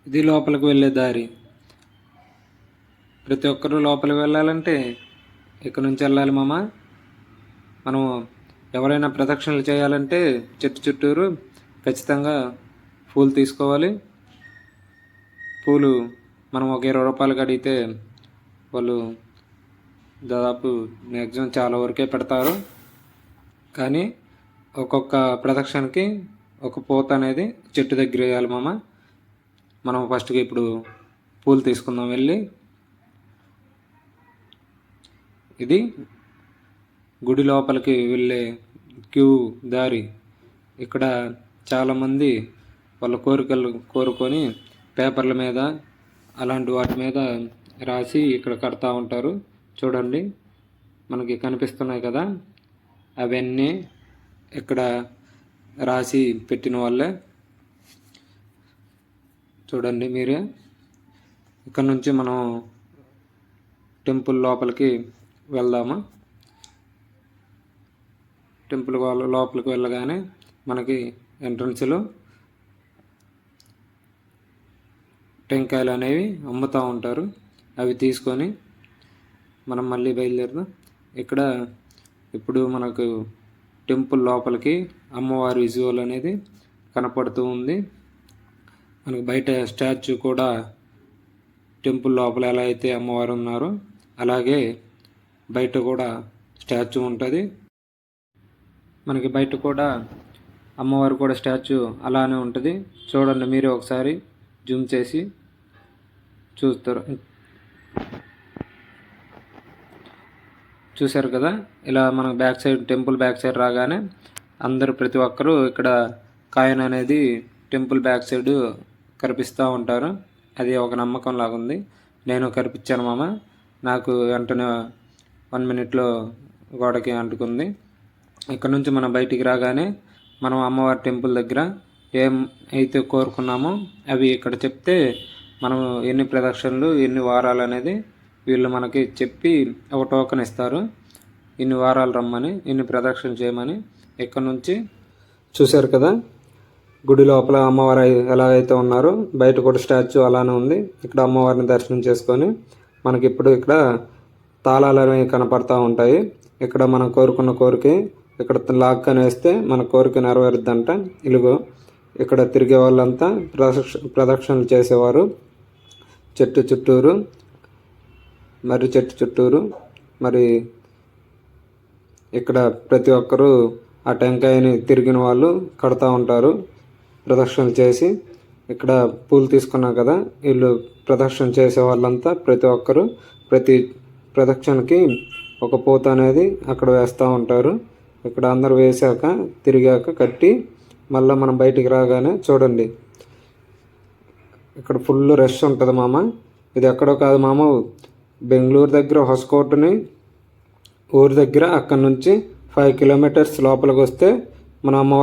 ఇది లోపలికి వెళ్ళే దారి. ప్రతి ఒక్కరూ లోపలికి వెళ్ళాలంటే ఇక్కడ నుంచి వెళ్ళాలి మామ. మనం ఎవరైనా ప్రదక్షిణలు చేయాలంటే చెట్టు చుట్టూరు ఖచ్చితంగా పూలు తీసుకోవాలి. పూలు మనం ఒక 20 రూపాయలకి అడిగితే వాళ్ళు దాదాపు మ్యాక్సిమం చాలా వరకే పెడతారు. కానీ ఒక్కొక్క ప్రదక్షిణకి ఒక పూత అనేది చెట్టు దగ్గర వేయాలి మామ. మనం ఫస్ట్గా ఇప్పుడు పూలు తీసుకుందాం వెళ్ళి. ఇది గుడి లోపలికి వెళ్ళే క్యూ దారి. ఇక్కడ చాలామంది వాళ్ళ కోరికలు కోరుకొని పేపర్ల మీద అలాంటి వాటి మీద రాసి ఇక్కడ కడతా ఉంటారు. చూడండి మనకి కనిపిస్తున్నాయి కదా, అవన్నీ ఇక్కడ రాసి పెట్టిన వాళ్ళే. చూడండి మీరే. ఇక్కడ నుంచి మనం టెంపుల్ లోపలికి వెళ్దామా. టెంపుల్ లోపలికి వెళ్ళగానే మనకి ఎంట్రన్స్లో టెంకాయలు అనేవి అమ్ముతూ ఉంటారు. అవి తీసుకొని మనం మళ్ళీ బయలుదేరుదాం. ఇక్కడ ఇప్పుడు మనకు టెంపుల్ లోపలికి అమ్మవారి విజువల్ అనేది కనపడుతూ ఉంది. మనకు బయట స్టాచ్యూ కూడా టెంపుల్ లోపల ఎలా అయితే అమ్మవారు ఉన్నారో అలాగే బయట కూడా స్టాచ్యూ ఉంటుంది. మనకి బయట కూడా అమ్మవారు కూడా స్టాచ్యూ అలానే ఉంటుంది. చూడండి మీరే ఒకసారి జూమ్ చేసి చూస్తారు. చూశారు కదా, ఇలా మన back side temple back side రాగానే అందరూ ప్రతి ఒక్కరూ ఇక్కడ కాయిన్ అనేది టెంపుల్ బ్యాక్ సైడ్ కనిపిస్తూ ఉంటారు. అది ఒక నమ్మకం లాగుంది. నేను కనిపించాను మామ. నాకు వెంటనే 1 మినిట్లో గోడకి అంటుకుంది. ఇక్కడ నుంచి మనం బయటికి రాగానే మనం అమ్మవారి టెంపుల్ దగ్గర ఏం అయితే కోరుకున్నామో అవి ఇక్కడ చెప్తే మనం ఎన్ని ప్రదక్షిణలు ఎన్ని వారాలు అనేది వీళ్ళు మనకి చెప్పి ఒక టోకెన్ ఇస్తారు. ఇన్ని వారాలు రమ్మని, ఇన్ని ప్రదక్షిణలు చేయమని. ఇక్కడ నుంచి చూశారు కదా, గుడి లోపల అమ్మవారు ఎలా అయితే ఉన్నారో బయట కూడా స్టాచ్యూ అలానే ఉంది. ఇక్కడ అమ్మవారిని దర్శనం చేసుకొని మనకి ఇప్పుడు ఇక్కడ తాళాలు అనేవి కనపడతా ఉంటాయి. ఇక్కడ మనం కోరుకున్న కోరిక ఇక్కడ లాక్ అని వేస్తే మన కోరిక నెరవేరుద్దంట. ఇలుగో ఇక్కడ తిరిగే వాళ్ళంతా ప్రదక్షిణలు చేసేవారు చెట్టు చుట్టూరు. చెట్టు చుట్టూరు మరి ఇక్కడ ప్రతి ఒక్కరూ ఆ టెంకాయని తిరిగిన వాళ్ళు కడతా ఉంటారు ప్రదక్షిణలు చేసి. ఇక్కడ పూలు తీసుకున్నాం కదా, వీళ్ళు ప్రదక్షిణ చేసే వాళ్ళంతా ప్రతి ఒక్కరు ప్రతి ప్రదక్షిణకి ఒక పూత అనేది అక్కడ వేస్తూ ఉంటారు. ఇక్కడ అందరూ వేసాక తిరిగాక కట్టి మళ్ళీ మనం బయటికి రాగానే చూడండి ఇక్కడ ఫుల్ రష్ ఉంటుంది మామ. ఇది ఎక్కడో కాదు మామ, బెంగళూరు దగ్గర హొసకోటని ఊరి దగ్గర. అక్కడ నుంచి 5 కిలోమీటర్స్ లోపలికి వస్తే మన అమ్మవారి